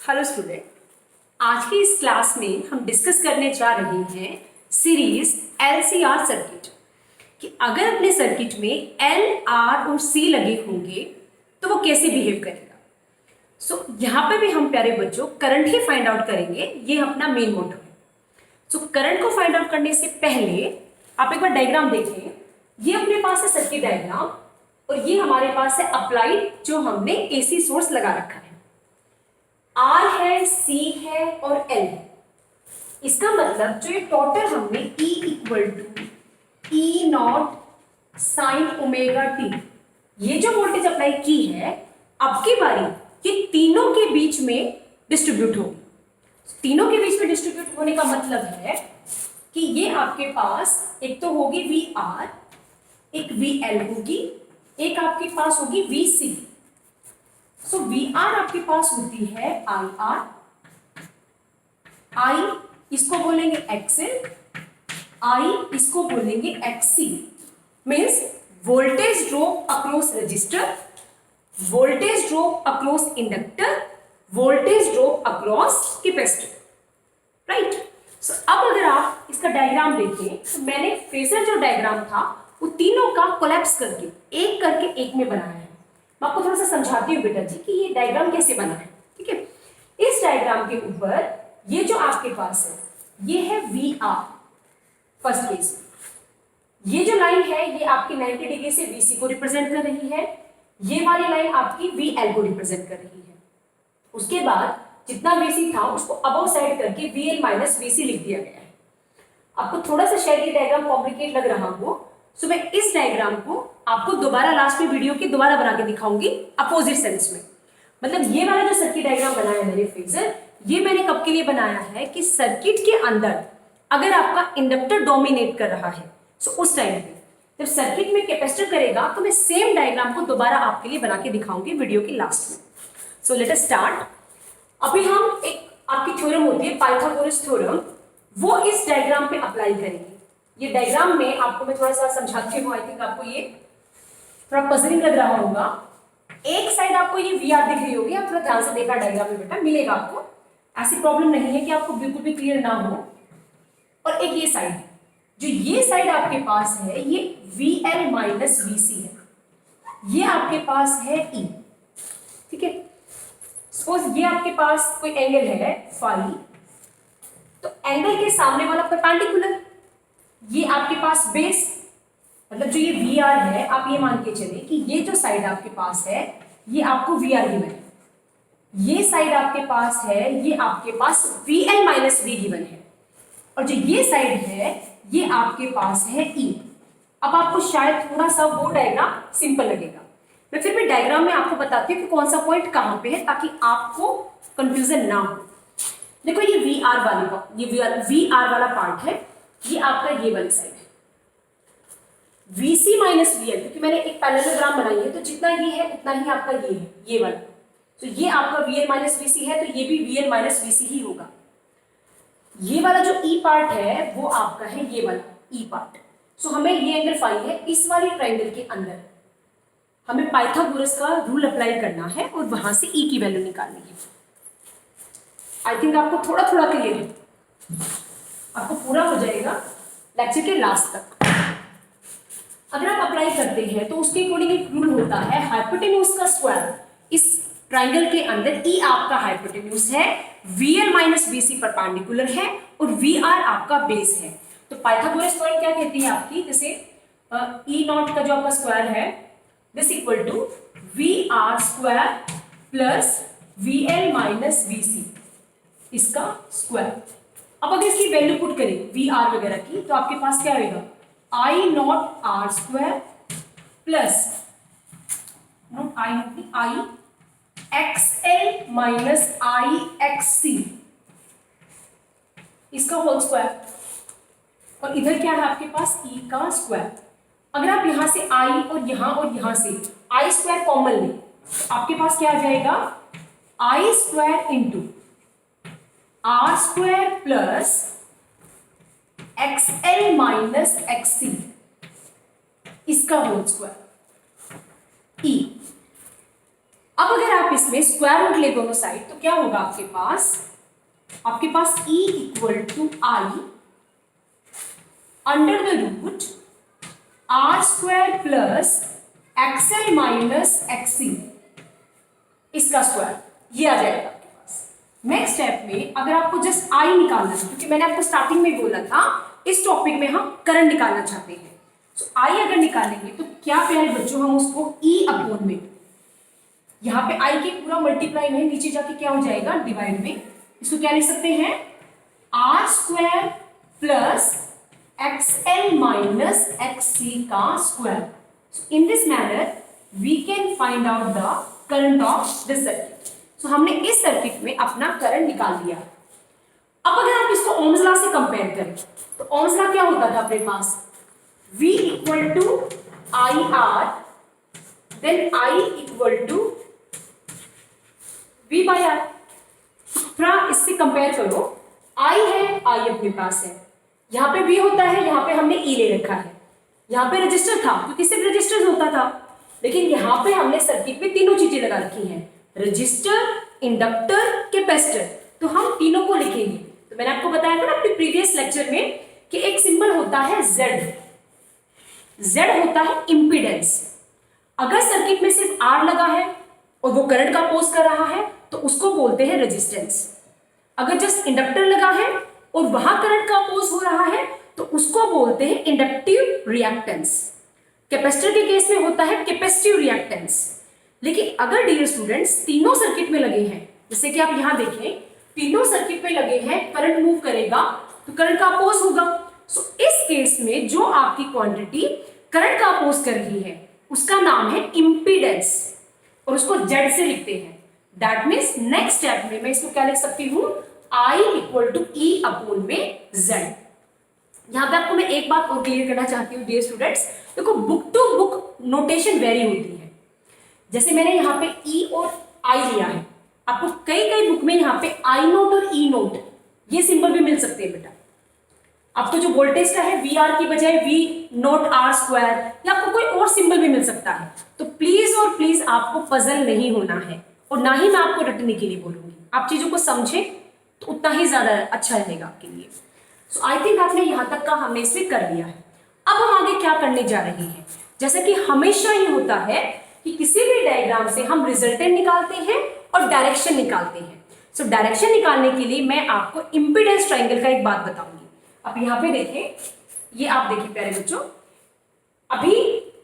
Hello student, आज की इस क्लास में हम डिस्कस करने जा रहे हैं सीरीज एलसीआर सर्किट कि अगर अपने सर्किट में एल, आर और सी लगे होंगे तो वो कैसे बिहेव करेगा। यहाँ पे भी हम प्यारे बच्चों करंट ही फाइंड आउट करेंगे, ये अपना मेन मोटो है। करंट को फाइंड आउट करने से पहले आप एक बार डायग्राम देखें। ये अपने पास है सर्किट डायग्राम और ये हमारे पास है अप्लाइड, जो हमने एसी सोर्स लगा रखा है। R है, C है और L है। इसका मतलब जो ये टोटल हमने E equal to E naught sine omega t, ये जो वोल्टेज अप्लाई की है, अब की बारी ये तीनों के बीच में डिस्ट्रीब्यूट होगी। तीनों के बीच में डिस्ट्रीब्यूट होने का मतलब है कि ये आपके पास एक तो होगी VR, एक VL होगी, एक आपके पास होगी VC। VR आपके पास होती है IR, I इसको बोलेंगे XL, I इसको बोलेंगे XC। Means voltage drop across register, voltage drop across inductor, voltage drop across capacitor. Right. अब अगर आप इसका डायग्राम देखें तो मैंने फेजर जो डायग्राम था वो तीनों का कोलैप्स करके एक में बनाया है। मैं आपको थोड़ा सा समझाती हूँ बेटा जी कि ये डायग्राम कैसे बना है। ठीक है, इस डायग्राम के ऊपर ये जो आपके पास है ये है VR फर्स्ट केस में। ये जो लाइन है ये आपकी 90 डिग्री से VC को रिप्रेजेंट कर रही है, ये वाली लाइन आपकी VL को रिप्रेजेंट कर रही है। उसके बाद जितना VC था उसको अबव साइड करके VL माइनस VC लिख दिया गया है। आपको थोड़ा सा शायद ये डायग्राम कॉम्प्लिकेट लग रहा हो, सो मैं इस डायग्राम को आपको दोबारा लास्ट में वीडियो की दोबारा बना के दिखाऊंगी अपोजिट सेंस में। मतलब ये वाला जो सर्किट डायग्राम बनाया है मैंने फेजर, ये मैंने कब के लिए बनाया है कि सर्किट के अंदर अगर आपका इंडक्टर डोमिनेट कर रहा है सो उस टाइम पे जब सर्किट में कैपेसिटर करेगा तो मैं सेम डायग्राम को दोबारा आपके लिए बना के दिखाऊंगी वीडियो के लास्ट में। So let us start. अभी हम एक आपकी थ्योरम होती है पाइथागोरस थ्योरम, वो इस डायग्राम पे अप्लाई करेंगे। ये डायग्राम में आपको मैं थोड़ा सा समझाती हूँ, आई थिंक आपको ये थोड़ा पजलिंग लग रहा होगा। एक साइड आपको ये VR दिख रही होगी, आप थोड़ा ध्यान से देखा डायग्राम में बेटा, मिलेगा आपको, ऐसी प्रॉब्लम नहीं है कि आपको बिल्कुल भी क्लियर ना हो। और एक ये साइड, जो ये साइड आपके पास है ये VL माइनस VC है, ये आपके पास है E। ठीक है, सपोज ये आपके पास कोई एंगल है फाई, तो एंगल के सामने वाला परपेंडिकुलर, ये आपके पास बेस, मतलब जो ये VR है आप ये मान के चले कि ये जो साइड आपके पास है ये आपको VR गिवन है, ये साइड आपके पास है ये आपके पास VL माइनस V गिवन है, और जो ये साइड है ये आपके पास है E। अब आपको शायद थोड़ा सा वो डायग्राम सिंपल लगेगा, मैं फिर भी डायग्राम में आपको बताती हूँ कि कौन सा पॉइंट कहाँ पे है ताकि आपको कंफ्यूजन ना हो। देखो ये VR वाला पार्ट है, ये आपका ये वाली साइड है VC माइनस VL, क्योंकि मैंने एक पैरेललोग्राम बनाई है तो जितना ये है उतना ही आपका ये है, ये वाला। तो ये आपका VL माइनस VC है तो ये भी VL माइनस VC ही होगा। ये वाला जो E पार्ट है वो आपका है ये वाला E पार्ट। सो हमें ये एंगल फाई है, इस वाले ट्रायंगल के अंदर हमें पाइथागोरस का रूल अप्लाई करना है और वहां से E की वैल्यू निकालनी है। आई थिंक आपको थोड़ा थोड़ा क्लियर है, आपको पूरा हो जाएगा लेक्चर के लास्ट तक। अगर आप अप्लाई करते हैं तो उसके अकॉर्डिंग एक रूल होता है हाइपोटेन्यूज का स्क्वायर। इस ट्रायंगल के अंदर E आपका हाइपोटेन्यूज है, VL माइनस VC परपेंडिकुलर है और VR आपका बेस है। तो पाइथागोरस थ्योरम क्या कहती है आपकी, जैसे E नॉट का जो आपका स्क्वायर है this equal to VR square plus VL minus VC, इसका स्क्वायर। अब अगर इसकी वैल्यू पुट करें VR वगैरह की तो आपके पास क्या आएगा, I not R square plus not I XL minus I XC, इसका होल स्क्वायर, और इधर क्या है आपके पास E का स्क्वायर। अगर आप यहां से I और यहां से I स्क्वायर कॉमन लें तो आपके पास क्या आ जाएगा, I square into R square plus XL minus XC, इसका होल स्क्वायर E। अब अगर आप इसमें स्क्वायर रूट ले दोनों साइड तो क्या होगा आपके पास E equal to I under the root R square plus XL minus XC, इसका स्क्वायर, ये आ जाएगा आपके पास। नेक्स्ट स्टेप में अगर आपको जस्ट आई निकालना है, क्योंकि मैंने आपको स्टार्टिंग में बोला था इस टॉपिक में हम करंट निकालना चाहते हैं, तो आई अगर निकालेंगे तो क्या प्यारे बच्चों हम उसको E अपॉन में, यहाँ पे आई के पूरा मल्टीप्लाई में नीचे जाके क्या हो जाएगा डिवाइड में, इसको क्या लिख सकते हैं R square plus XL minus XC का square. In this manner we can find out the current of this circuit. So हमने इस सर्किट में अपना करंट निकाल लिया। अब अगर आप इसको ओम्स लॉ से कंपेयर करें तो ओम्स लॉ क्या होता था अपने पास, V equal to I R then I equal to V by R. थोड़ा इससे कंपेयर करो, I है, I अपने पास है, यहाँ पे V होता है, यहाँ पे हमने E ले रखा है, यहाँ पे रजिस्टर था क्योंकि सिर्फ रजिस्टर होता था, लेकिन यहाँ पे हमने सर्किट में तीनों चीजें लगा रखी हैं, रजिस्टर, इंडक्टर, कैपेसिटर, तो हम तीनों को लिखेंगे। तो मैंने आपको बताया था ना अपने प्रीवियस लेक्चर में कि एक सिंबल होता है Z होता है इंपीडेंस। अगर सर्किट में सिर्फ R लगा है और वो करंट का अपोज कर रहा है तो उसको बोलते हैं रेजिस्टेंस। अगर जस्ट इंडक्टर लगा है और वहां करंट का अपोज हो रहा है तो उसको बोलते हैं इंडक्टिव रिएक्टेंस। कैपेसिटर के केस में होता है कैपेसिटिव रिएक्टेंस। लेकिन अगर डियर स्टूडेंट्स तीनों सर्किट में लगे हैं, जैसे कि आप यहां देखें तीनों सर्किट में लगे हैं, करंट मूव करेगा तो करंट का अपोज होगा। सो इस केस में जो आपकी क्वांटिटी करंट का अपोज कर रही है उसका नाम है इंपीडेंस और उसको Z से लिखते हैं। दैट मीन्स नेक्स्ट स्टेप में मैं इसको क्या लिख सकती हूं, I equal to E upon में Z। यहां पे आपको मैं एक बात और क्लियर करना चाहती हूँ डियर स्टूडेंट्स, देखो book to book notation very होती है। जैसे मैंने यहाँ पे E और I लिया है, आपको कई कई बुक में यहाँ पे I नोट और E नोट ये सिंबल भी मिल सकते हैं बेटा। आपको जो वोल्टेज का है वी आर की बजाय वी नोट आर स्क्वायर, या आपको कोई और सिंबल भी मिल सकता है। तो प्लीज और प्लीज आपको पजल नहीं होना है और ना ही मैं आपको रटने के लिए बोलूंगी। आप चीजों को समझे तो उतना ही ज्यादा अच्छा रहेगा आपके लिए। सो आई थिंक आपने यहां तक का हमने इसे कर लिया है। अब हम आगे क्या करने जा रहे हैं, जैसा कि हमेशा ही होता है कि किसी भी डायग्राम से हम रिजल्टेंट निकालते हैं और डायरेक्शन निकालते हैं। सो डायरेक्शन निकालने के लिए मैं आपको इंपीडेंस ट्रायंगल का एक बात बताऊंगी। आप यहाँ पे देखें, ये आप देखिए प्यारे बच्चों, अभी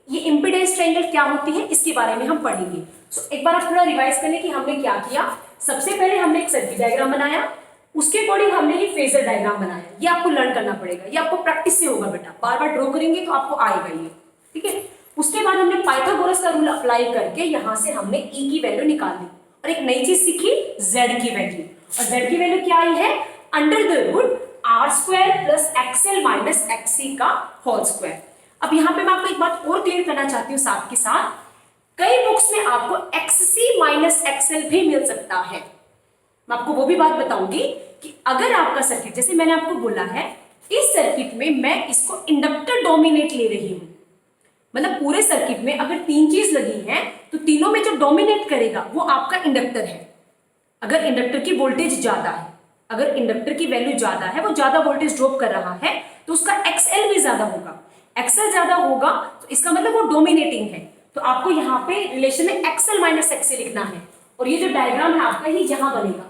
ये इंपीडेंस ट्रायंगल क्या होती है इसके बारे में हम पढ़ेंगे। सो एक बार आप थोड़ा रिवाइज करें कि हमने क्या किया। सबसे पहले हमने एक सर्किट डायग्राम बनाया, उसके अकॉर्डिंग हमने ये फेजर डायग्राम बनाया। ये आपको लर्न करना पड़ेगा, ये आपको प्रैक्टिस से होगा बेटा, बार बार ड्रॉ करेंगे तो आपको आएगा ये, ठीक है। उसके बाद हमने पाइथागोरस का रूल अप्लाई करके यहाँ से हमने E की वैल्यू निकाल दी और एक नई चीज सीखी Z की वैल्यू। और Z की वैल्यू क्या आई है, under the root R square plus XL minus XC का होल स्क्वायर। अब यहाँ पे मैं आपको एक बात और क्लियर करना चाहती हूँ साथ के साथ, कई बुक्स में आपको एक्ससी माइनस एक्सएल भी मिल सकता है। मैं आपको वो भी बात बताऊंगी कि अगर आपका सर्किट, जैसे मैंने आपको बोला है इस सर्किट में मैं इसको इंडक्टर डोमिनेट ले रही हूं, मतलब पूरे सर्किट में अगर तीन चीज लगी है तो तीनों में जो डोमिनेट करेगा वो आपका इंडक्टर है। अगर इंडक्टर की वोल्टेज ज्यादा है, अगर इंडक्टर की वैल्यू ज्यादा है, वो ज्यादा वोल्टेज ड्रॉप कर रहा है तो उसका एक्सएल भी ज्यादा होगा। एक्सएल ज्यादा होगा तो इसका मतलब वो डोमिनेटिंग है। तो आपको यहाँ पे रिलेशन में एक्सएल माइनस एक्सएल लिखना है और ये जो डायग्राम है आपका ये यहां बनेगा।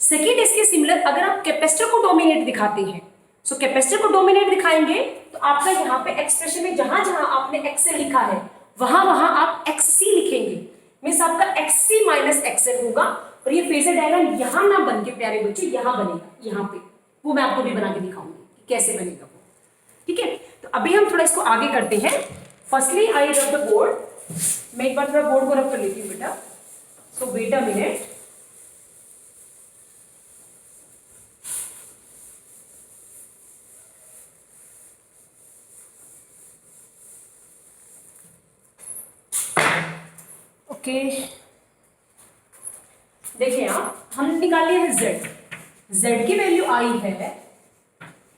सेकेंड इसके सिमिलर अगर आप कैपेसिटर को डोमिनेट दिखाते हैं, सो कैपेसिटर को डोमिनेट दिखाएंगे तो आपका यहाँ पे एक्सप्रेशन में जहां जहां आपने एक्सएल लिखा है वहां वहां आप एक्ससी लिखेंगे, मीन्स आपका एक्ससी माइनस एक्सएल होगा। और ये फेजर डायग्राम यहां ना बन के प्यारे बच्चे यहां बनेगा, यहाँ पे, वो मैं आपको भी बना के दिखाऊंगी कैसे बनेगा वो, ठीक है। तो अभी हम थोड़ा इसको आगे करते हैं। फर्स्टली आई रब द बोर्ड, मैं एक बार थोड़ा बोर्ड को रब कर लेती हूँ बेटा। So wait a minute. Okay, देखिए आप, हमने निकाल लिया है Z। Z की वैल्यू आई है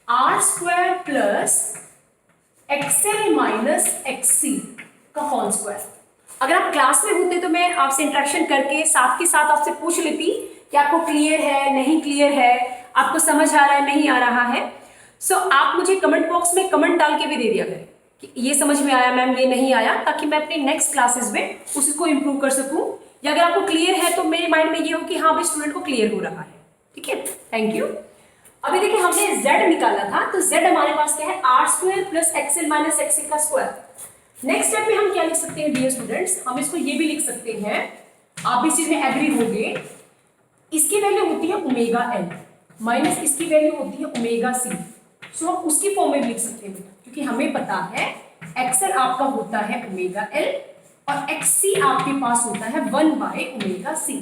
R square plus XL minus XC का होल स्क्वायर। अगर आप क्लास में होते तो मैं आपसे इंटरेक्शन करके साथ के साथ आपसे पूछ लेती कि आपको क्लियर है, नहीं क्लियर है, आपको समझ आ रहा है, नहीं आ रहा है। सो आप मुझे कमेंट बॉक्स में कमेंट डाल के भी दे दिया करें कि ये समझ में आया मैम, ये नहीं आया, ताकि मैं अपने नेक्स्ट क्लासेस में उसको इम्प्रूव कर सकूं। या अगर आपको क्लियर है तो मेरे माइंड में ये हो कि हाँ भाई स्टूडेंट को क्लियर हो रहा है। ठीक है, थैंक यू। अभी देखिए हमने z निकाला था, तो z हमारे पास क्या है, R square plus XL minus XC का स्क्वायर। नेक्स्ट स्टेप में हम क्या लिख सकते हैं डियर स्टूडेंट्स, हम इसको ये भी लिख सकते हैं, आप इस चीज में एग्री होंगे, इसकी वैल्यू होती है ओमेगा एल माइनस इसकी वैल्यू होती है ओमेगा सी। सो हम उसकी फॉर्म में भी लिख सकते हैं बेटा, क्योंकि हमें पता है एक्सएल आपका होता है ओमेगा एल और एक्ससी आपके पास होता है 1/ओमेगा सी।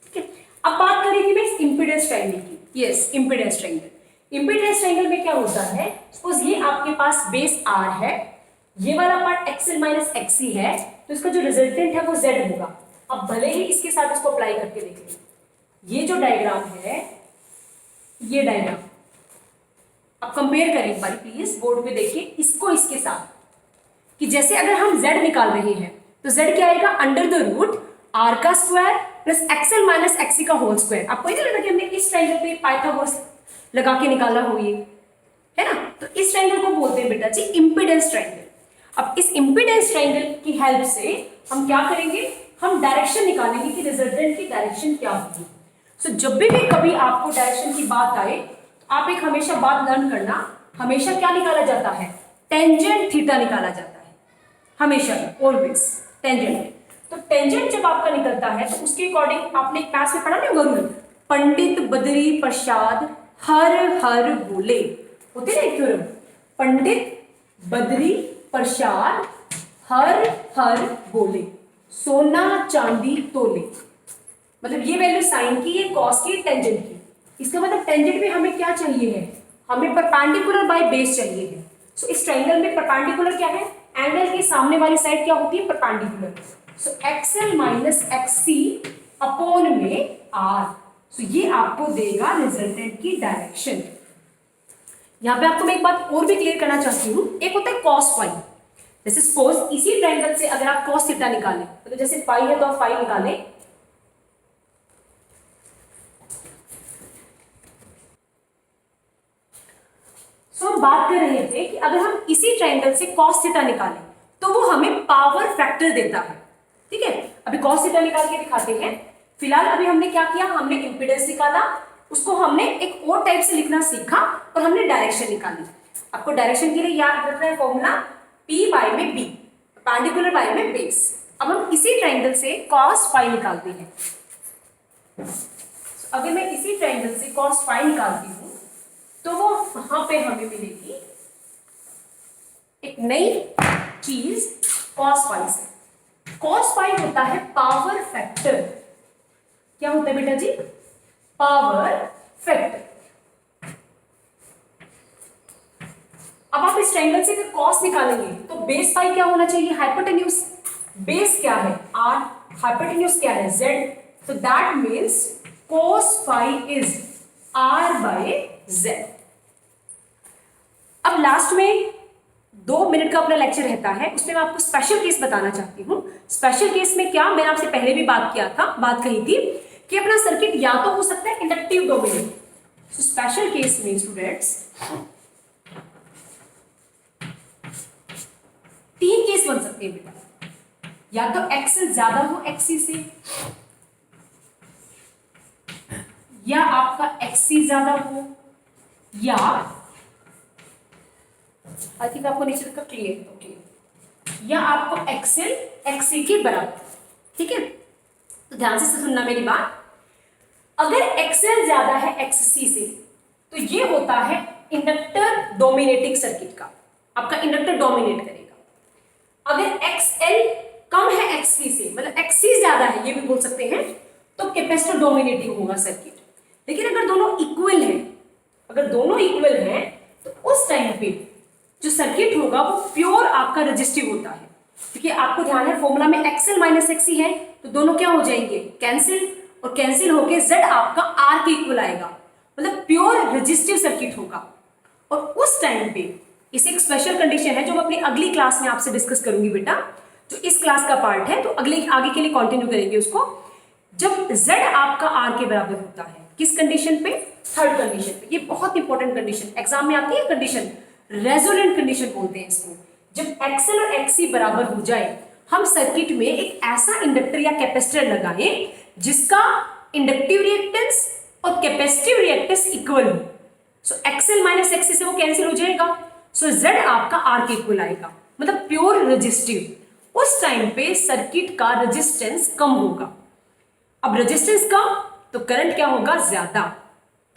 ठीक है, अब बात करेंगे मैं इंपीडेंस ट्रायंगल की। Yes, impedance triangle. Impedance triangle में क्या होता है, सपोज ये आपके पास बेस आर है, ये वाला पार्ट एक्सएल माइनस एक्ससी है, तो इसका जो रिजल्टेंट है वो जेड होगा। अब भले ही इसके साथ इसको अप्लाई करके देखें, ये जो डायग्राम है, ये डायग्राम अब कंपेयर करें एक बार प्लीज, बोर्ड पे देखिए इसको इसके साथ, कि जैसे अगर हम z निकाल रहे हैं तो z क्या आएगा, अंडर द रूट r का square plus XL minus XC का होल स्क्वायर। आपको नहीं लगा कि हमने इस ट्रायंगल पे पाइथागोरस लगा के निकाला हो, ये है ना। तो इस ट्रायंगल को बोलते हैं बेटा जी इंपीडेंस ट्रायंगल। अब इस इंपीडेंस ट्रायंगल की हेल्प से हम क्या करेंगे, हम डायरेक्शन निकालेंगे कि रिजल्टेंट की डायरेक्शन क्या होगी। सो जब भी कभी आपको डायरेक्शन की बात आए, आप एक हमेशा बात लर्न करना, हमेशा क्या निकाला जाता है, टेंजेंट थीटा निकाला जाता है, हमेशा, ऑलवेज टेंजेंट। तो टेंजेंट जब आपका निकलता है तो उसके अकॉर्डिंग आपने एक क्लास में पढ़ा ना रूल, पंडित बद्री प्रसाद हर हर बोले, होते ना एक थ्योरम, पंडित बद्री प्रसाद हर हर बोले, सोना चांदी तोले। मतलब ये वैल्यू साइन की, ये कॉस की, टेंजेंट की। इसका मतलब टेंजेंट में हमें क्या चाहिए है, हमें परपेंडिकुलर बाय बेस चाहिए है। सो इस ट्रायंगल में परपेंडिकुलर क्या है, एंगल के सामने वाली साइड क्या होती है, परपेंडिकुलर। सो एक्सएल माइनस एक्ससी अपॉन में आर, सो ये आपको देगा रिजल्टेंट की डायरेक्शन। यहां पे आपको मैं एक बात और भी क्लियर करना चाहती हूं, एक होता है कॉस फाई। जैसे सपोज इसी ट्रायंगल से अगर आप कॉस थीटा निकालें, तो जैसे फाई है तो आप फाई निकालें, तो हम बात कर रहे थे कि अगर हम इसी ट्रायंगल से cos थीटा निकालें तो वो हमें पावर फैक्टर देता है। ठीक है, अभी cos थीटा निकाल के दिखाते हैं। फिलहाल अभी हमने क्या किया, हमने इंपीडेंस निकाला, उसको हमने एक और टाइप से लिखना सीखा और हमने डायरेक्शन निकाली। आपको डायरेक्शन के लिए याद रखना है फॉर्मूला P बाय में B, परपेंडिकुलर बाय में बेस। अब हम इसी ट्रायंगल से cos फाई निकालते हैं। अगर मैं इसी ट्रायंगल से cos फाई निकालती हूं तो वो वहां पे हमें मिलेगी एक नई चीज cos फाई से। cos फाई होता है पावर फैक्टर। क्या होता है बेटा जी, पावर फैक्टर। अब आप इस ट्रायंगल से अगर cos निकालेंगे तो बेस फाई क्या होना चाहिए, हाइपोटेन्यूज। बेस क्या है r, हाइपोटेन्यूज क्या है z, so that means cos phi is r by z। अब लास्ट में 2 मिनट का अपना लेक्चर रहता है, उसमें मैं आपको स्पेशल केस बताना चाहती हूँ। स्पेशल केस में क्या, मैंने आपसे पहले भी बात कही थी कि अपना सर्किट या तो हो सकता है inductive dominate. So special case में स्टूडेंट्स 3 केस बन सकते हैं बेटा, या तो एक्सएल ज्यादा हो एक्ससी से, या आपका एक्ससी ज्यादा हो, या आई थिंक आपको नीचे तक क्लियर, ओके, या आपको एक्सएल एक्ससी के बराबर। ठीक है, तो ध्यान से सुनना मेरी बात। अगर एक्सएल ज्यादा है एक्ससी से तो ये होता है इंडक्टर डोमिनेटिंग सर्किट का, आपका इंडक्टर डोमिनेट करेगा। अगर एक्सएल कम है एक्ससी से, मतलब एक्ससी ज्यादा है ये भी बोल सकते हैं, तो कैपेसिटर डोमिनेटिंग होगा सर्किट। लेकिन अगर दोनों इक्वल हैं, अगर दोनों इक्वल हैं तो उस टाइम पे जो सर्किट होगा वो प्योर आपका रेजिस्टिव होता है, क्योंकि आपको ध्यान है फॉर्मूला में एक्सएल माइनस एक्ससी है, तो दोनों क्या हो जाएंगे, कैंसिल, और कैंसिल होके Z आपका R के इक्वल आएगा, मतलब प्योर रेजिस्टिव सर्किट होगा। और उस टाइम पे इसे एक स्पेशल कंडीशन है जो मैं अपनी अगली क्लास में आपसे डिस्कस करूंगी बेटा। जो इस क्लास का पार्ट है, तो आगे के लिए कंटिन्यू करेंगे उसको। जब z आपका r के बराबर होता है, किस कंडीशन पे? थर्ड कंडीशन पे। ये बहुत इंपॉर्टेंट कंडीशन एग्जाम में आती है, कंडीशन रेजोनेंट कंडीशन बोलते हैं इसको। जब XL और XC बराबर हो जाए, हम सर्किट में एक ऐसा इंडक्टर या कैपेसिटर लगाएं जिसका इंडक्टिव रिएक्टेंस और कैपेसिटिव रिएक्टेंस इक्वल हो। सो XL माइनस XC से वो कैंसिल हो जाएगा। सो Z आपका R के इक्वल आएगा, मतलब प्योर रेजिस्टिव। उस टाइम पे सर्किट का रेजिस्टेंस कम होगा। अब रेजिस्टेंस कम तो करंट क्या होगा? ज्यादा।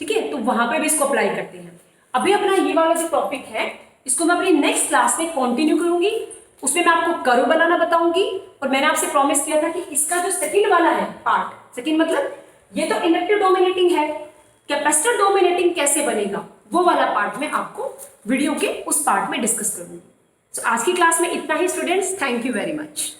ठीक है, तो वहां पे भी इसको अप्लाई करते हैं। अभी अपना ये वाला जो टॉपिक है, इसको मैं अपनी नेक्स्ट क्लास में कंटिन्यू करूंगी। उसमें मैं आपको कर्व बनाना बताऊंगी। और मैंने आपसे प्रॉमिस किया था कि इसका जो सेकंड वाला है पार्ट, सेकंड मतलब ये तो इंडक्टिव डोमिनेटिंग है, कैपेसिटर डोमिनेटिंग कैसे बनेगा, वो वाला पार्ट मैं आपको वीडियो के उस पार्ट में डिस्कस करूंगी। सो आज की क्लास में इतना ही students. Thank you very much.